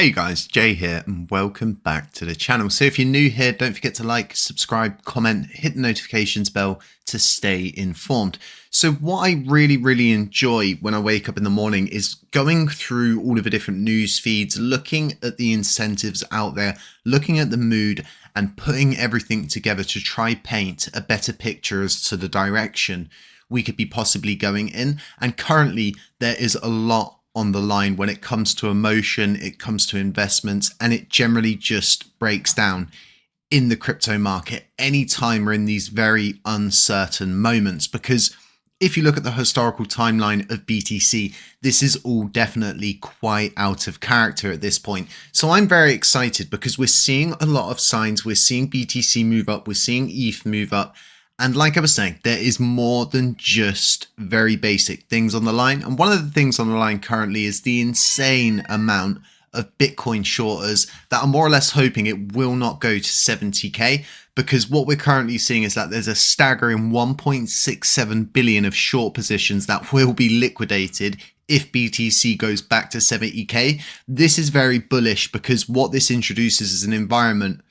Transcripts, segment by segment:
Hey guys, Jay here and welcome back to the channel. So if you're new here, don't forget to like, subscribe, comment, hit the notifications bell to stay informed. So what I really enjoy when I wake up in the morning is going through all of the different news feeds, looking at the incentives out there, looking at the mood and putting everything together to try paint a better picture as to the direction we could be possibly going in. And currently there is a lot on the line when it comes to emotion, it comes to investments, and it generally just breaks down in the crypto market anytime we're in these very uncertain moments. Because if you look at the historical timeline of BTC, this is all definitely quite out of character at this point. So I'm very excited because we're seeing a lot of signs. We're seeing BTC move up, we're seeing ETH move up. And like I was saying, there is more than just very basic things on the line. And one of the things on the line currently is the insane amount of Bitcoin shorters that are more or less hoping it will not go to 70K, because what we're currently seeing is that there's a staggering 1.67 billion of short positions that will be liquidated if BTC goes back to 70K. This is very bullish because what this introduces is an environment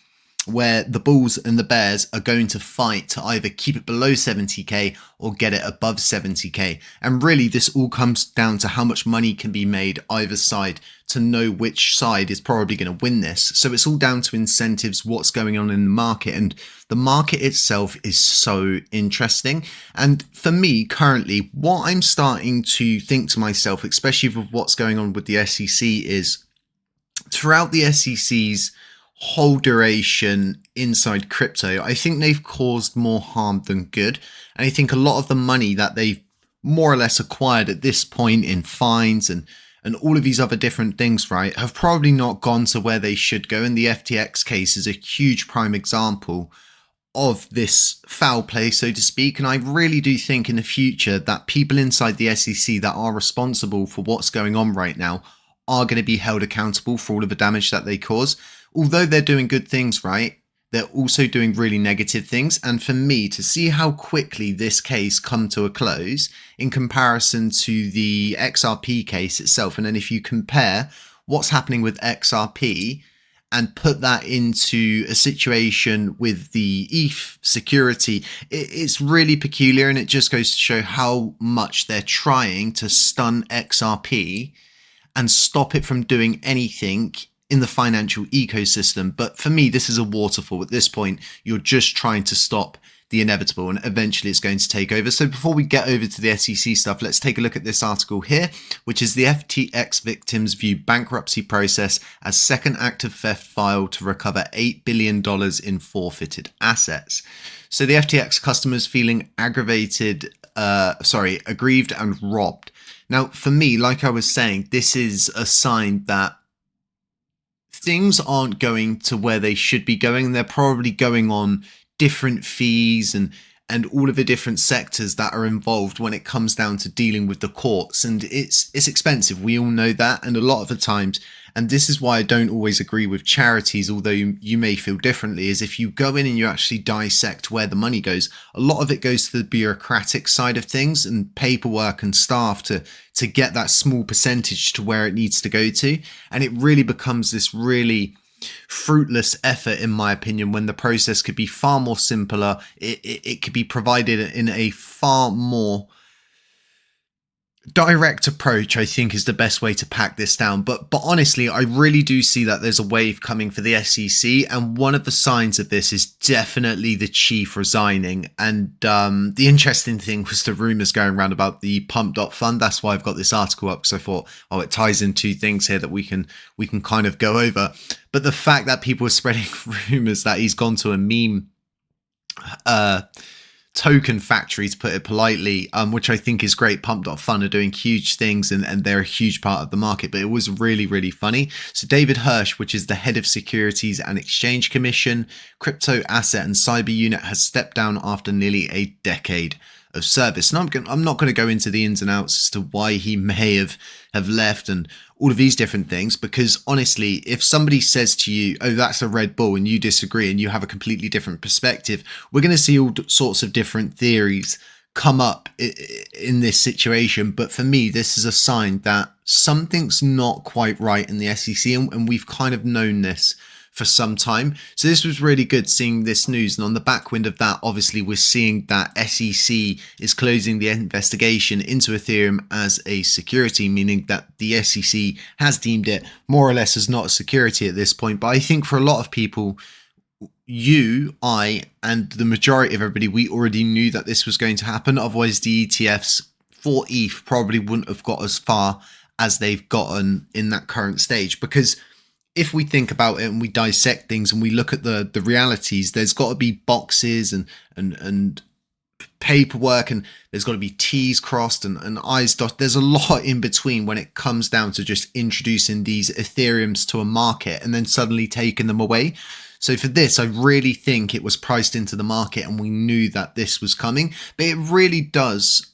where the bulls and the bears are going to fight to either keep it below 70K or get it above 70K. And really, this all comes down to how much money can be made either side to know which side is probably going to win this. So it's all down to incentives, what's going on in the market. And the market itself is so interesting. And for me, currently, what I'm starting to think to myself, especially with what's going on with the SEC, is throughout the SEC's whole duration inside crypto, I think they've caused more harm than good. And I think a lot of the money that they've more or less acquired at this point in fines and all of these other different things, right, have probably not gone to where they should go. And the FTX case is a huge prime example of this foul play, so to speak. And I really do think in the future that people inside the SEC that are responsible for what's going on right now are going to be held accountable for all of the damage that they cause. Although they're doing good things, right, they're also doing really negative things. And for me to see how quickly this case come to a close in comparison to the XRP case itself, and then if you compare what's happening with XRP and put that into a situation with the ETH security, it's really peculiar. And it just goes to show how much they're trying to stun XRP and stop it from doing anything in the financial ecosystem. But for me, this is a waterfall. At this point, you're just trying to stop the inevitable, and eventually it's going to take over. So before we get over to the SEC stuff, let's take a look at this article here, which is the FTX victims view bankruptcy process as second act of theft filed to recover $8 billion in forfeited assets. So the FTX customers feeling aggrieved and robbed. Now, for me, like I was saying, this is a sign that things aren't going to where they should be going. They're probably going on different fees and all of the different sectors that are involved when it comes down to dealing with the courts. And it's expensive. We all know that. And a lot of the times, and this is why I don't always agree with charities, although you may feel differently, is if you go in and you actually dissect where the money goes, a lot of it goes to the bureaucratic side of things and paperwork and staff to get that small percentage to where it needs to go to. And it really becomes this really fruitless effort, in my opinion, when the process could be far more simpler. It could be provided in a far more direct approach, I think, is the best way to pack this down. But honestly, I really do see that there's a wave coming for the SEC, and one of the signs of this is definitely the chief resigning. And the interesting thing was the rumors going around about the pump.fund. That's why I've got this article up, because I thought, oh, it ties in two things here that we can kind of go over. But the fact that people are spreading rumors that he's gone to a meme token factory, to put it politely, which I think is great. Pump.fun are doing huge things and they're a huge part of the market, but it was really funny. So David Hirsch, which is the head of Securities and Exchange Commission, Crypto Asset and Cyber Unit, has stepped down after nearly a decade of service. And I'm not going to go into the ins and outs as to why he may have left and all of these different things, because honestly, if somebody says to you, oh, that's a Red Bull, and you disagree and you have a completely different perspective, we're going to see all sorts of different theories come up in this situation. But for me, this is a sign that something's not quite right in the SEC, and we've kind of known this for some time. So this was really good seeing this news. And on the backwind of that, obviously, we're seeing that SEC is closing the investigation into Ethereum as a security, meaning that the SEC has deemed it more or less as not a security at this point. But I think for a lot of people, you, I, and the majority of everybody, we already knew that this was going to happen. Otherwise, the ETFs for ETH probably wouldn't have got as far as they've gotten in that current stage. Because if we think about it and we dissect things and we look at the realities, there's got to be boxes and paperwork, and there's got to be T's crossed and I's dotted. There's a lot in between when it comes down to just introducing these Ethereums to a market and then suddenly taking them away. So for this, I really think it was priced into the market and we knew that this was coming. But it really does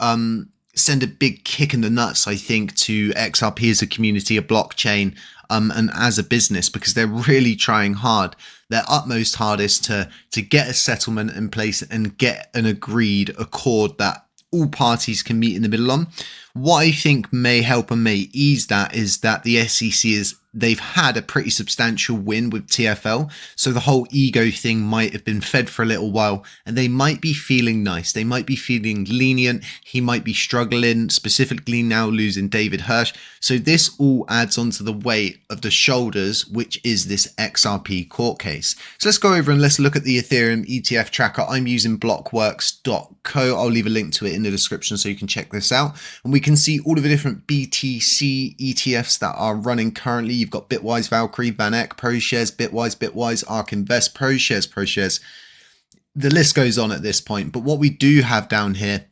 send a big kick in the nuts, I think, to XRP as a community, a blockchain, and as a business, because they're really trying hard, their utmost hardest to get a settlement in place and get an agreed accord that all parties can meet in the middle on. What I think may help and may ease that is that the SEC they've had a pretty substantial win with TFL. So the whole ego thing might have been fed for a little while and they might be feeling nice. They might be feeling lenient. He might be struggling, specifically now losing David Hirsch. So this all adds onto the weight of the shoulders, which is this XRP court case. So let's go over and let's look at the Ethereum ETF tracker. I'm using blockworks.co. I'll leave a link to it in the description so you can check this out. And we can see all of the different BTC ETFs that are running currently. You've got Bitwise, Valkyrie, VanEck, ProShares, Bitwise, ARK Invest, ProShares. The list goes on at this point. But what we do have down here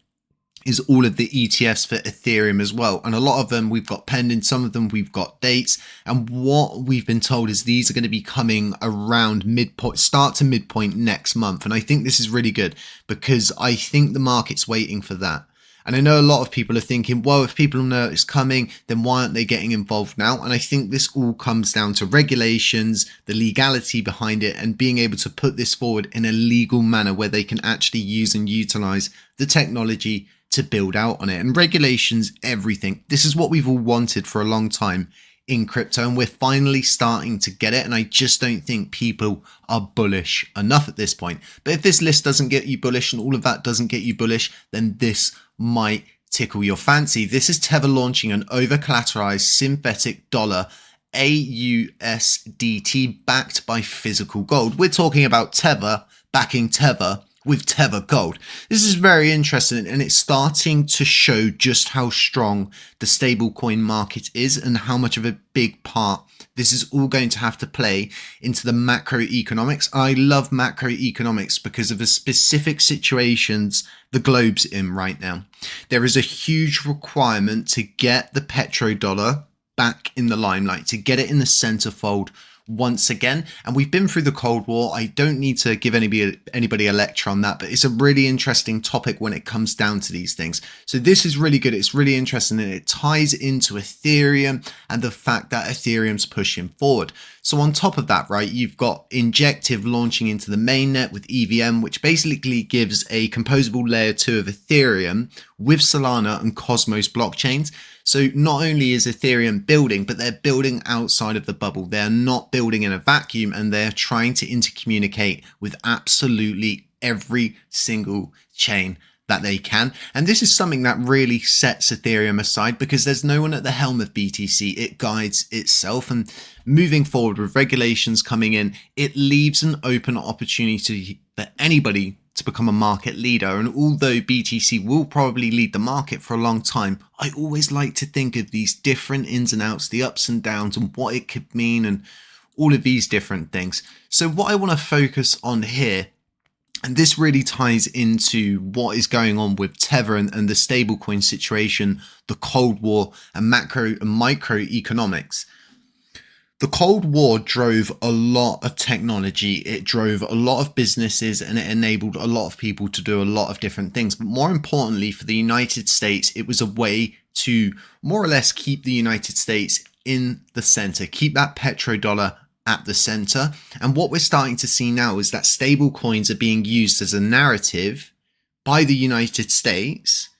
is all of the ETFs for Ethereum as well. And a lot of them we've got pending, some of them we've got dates. And what we've been told is these are going to be coming around midpoint, start to midpoint next month. And I think this is really good because I think the market's waiting for that. And I know a lot of people are thinking, well, if people know it's coming, then why aren't they getting involved now? And I think this all comes down to regulations, the legality behind it, and being able to put this forward in a legal manner where they can actually use and utilize the technology to build out on it. And regulations, everything. This is what we've all wanted for a long time in crypto, and we're finally starting to get it. And I just don't think people are bullish enough at this point. But if this list doesn't get you bullish and all of that doesn't get you bullish, then this might tickle your fancy. This is Tether launching an over-collateralized synthetic dollar AUSDT backed by physical gold. We're talking about Tether backing Tether with Tether Gold. This is very interesting, and it's starting to show just how strong the stablecoin market is and how much of a big part this is all going to have to play into the macroeconomics. I love macroeconomics because of the specific situations the globe's in right now. There is a huge requirement to get the petrodollar back in the limelight, to get it in the centerfold once again. And we've been through the Cold War. I don't need to give anybody a lecture on that, but it's a really interesting topic when it comes down to these things. So this is really good. It's really interesting, and it ties into Ethereum and the fact that Ethereum's pushing forward. So on top of that, right, you've got Injective launching into the mainnet with EVM, which basically gives a composable layer 2 of Ethereum with Solana and Cosmos blockchains. So not only is Ethereum building, but they're building outside of the bubble. They're not building in a vacuum, and they're trying to intercommunicate with absolutely every single chain that they can. And this is something that really sets Ethereum aside because there's no one at the helm of BTC. It guides itself, and moving forward with regulations coming in, it leaves an open opportunity for anybody to become a market leader. And although BTC will probably lead the market for a long time, I always like to think of these different ins and outs, the ups and downs, and what it could mean, and all of these different things. So what I want to focus on here, and this really ties into what is going on with Tether and the stablecoin situation, the Cold War, and macro and microeconomics. The Cold War drove a lot of technology. It drove a lot of businesses, and it enabled a lot of people to do a lot of different things. But more importantly, for the United States, it was a way to more or less keep the United States in the center, keep that petrodollar at the center. And what we're starting to see now is that stable coins are being used as a narrative by the United States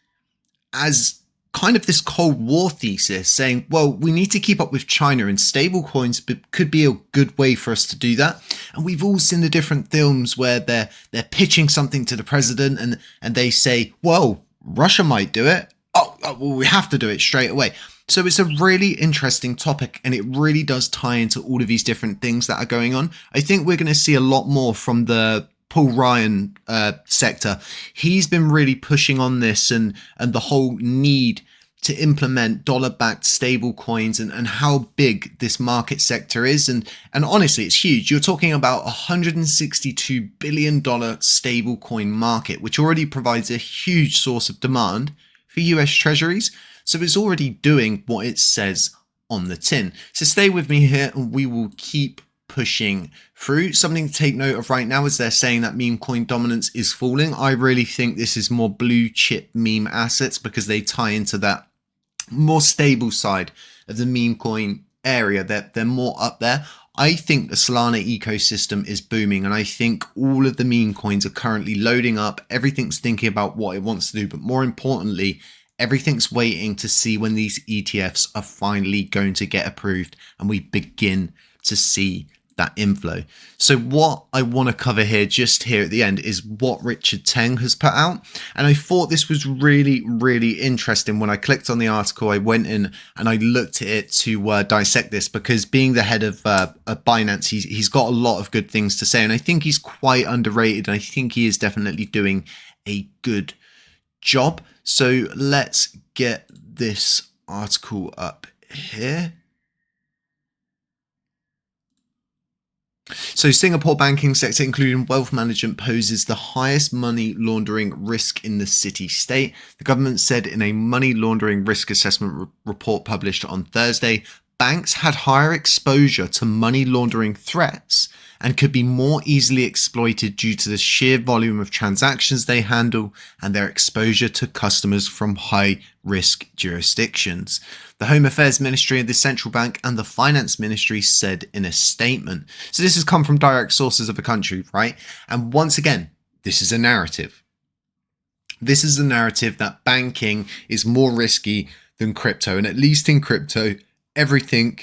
as kind of this Cold War thesis, saying, well, we need to keep up with China, and stablecoins could be a good way for us to do that. And we've all seen the different films where they're pitching something to the president and they say, well, Russia might do it. Oh, well, we have to do it straight away. So it's a really interesting topic, and it really does tie into all of these different things that are going on. I think we're going to see a lot more from the Paul Ryan sector. He's been really pushing on this and the whole need to implement dollar-backed stable coins and how big this market sector is. And honestly, it's huge. You're talking about $162 billion stable coin market, which already provides a huge source of demand for US treasuries. So it's already doing what it says on the tin. So stay with me here and we will keep pushing through. Something to take note of right now is they're saying that meme coin dominance is falling. I really think this is more blue chip meme assets because they tie into that more stable side of the meme coin area. They're more up there. I think the Solana ecosystem is booming, and I think all of the meme coins are currently loading up. Everything's thinking about what it wants to do, but more importantly, everything's waiting to see when these ETFs are finally going to get approved and we begin to see that inflow. So what I want to cover here, just here at the end, is what Richard Teng has put out. And I thought this was really, really interesting. When I clicked on the article, I went in and I looked at it to dissect this, because being the head of Binance, he's got a lot of good things to say. And I think he's quite underrated. And I think he is definitely doing a good job. So let's get this article up here. So Singapore banking sector, including wealth management, poses the highest money laundering risk in the city-state. The government said in a money laundering risk assessment report published on Thursday, banks had higher exposure to money laundering threats and could be more easily exploited due to the sheer volume of transactions they handle and their exposure to customers from high-risk jurisdictions. The Home Affairs Ministry of the Central Bank and the Finance Ministry said in a statement. So this has come from direct sources of the country, right? And once again, this is a narrative. This is a narrative that banking is more risky than crypto. And at least in crypto, everything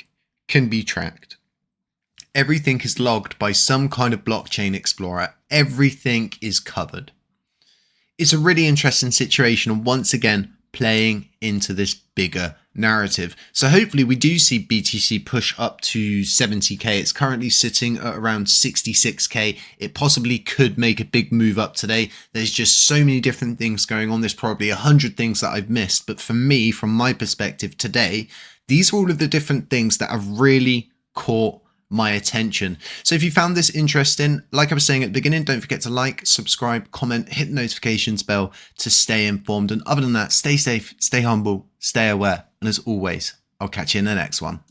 can be tracked. Everything is logged by some kind of blockchain explorer. Everything is covered. It's a really interesting situation, and once again, playing into this bigger narrative. So hopefully we do see BTC push up to 70k. It's currently sitting at around 66k. It possibly could make a big move up today. There's just so many different things going on. There's probably 100 things that I've missed. But for me, from my perspective today, these are all of the different things that have really caught my attention. So if you found this interesting, like I was saying at the beginning, don't forget to like, subscribe, comment, hit the notifications bell to stay informed. And other than that, stay safe, stay humble, stay aware. And as always, I'll catch you in the next one.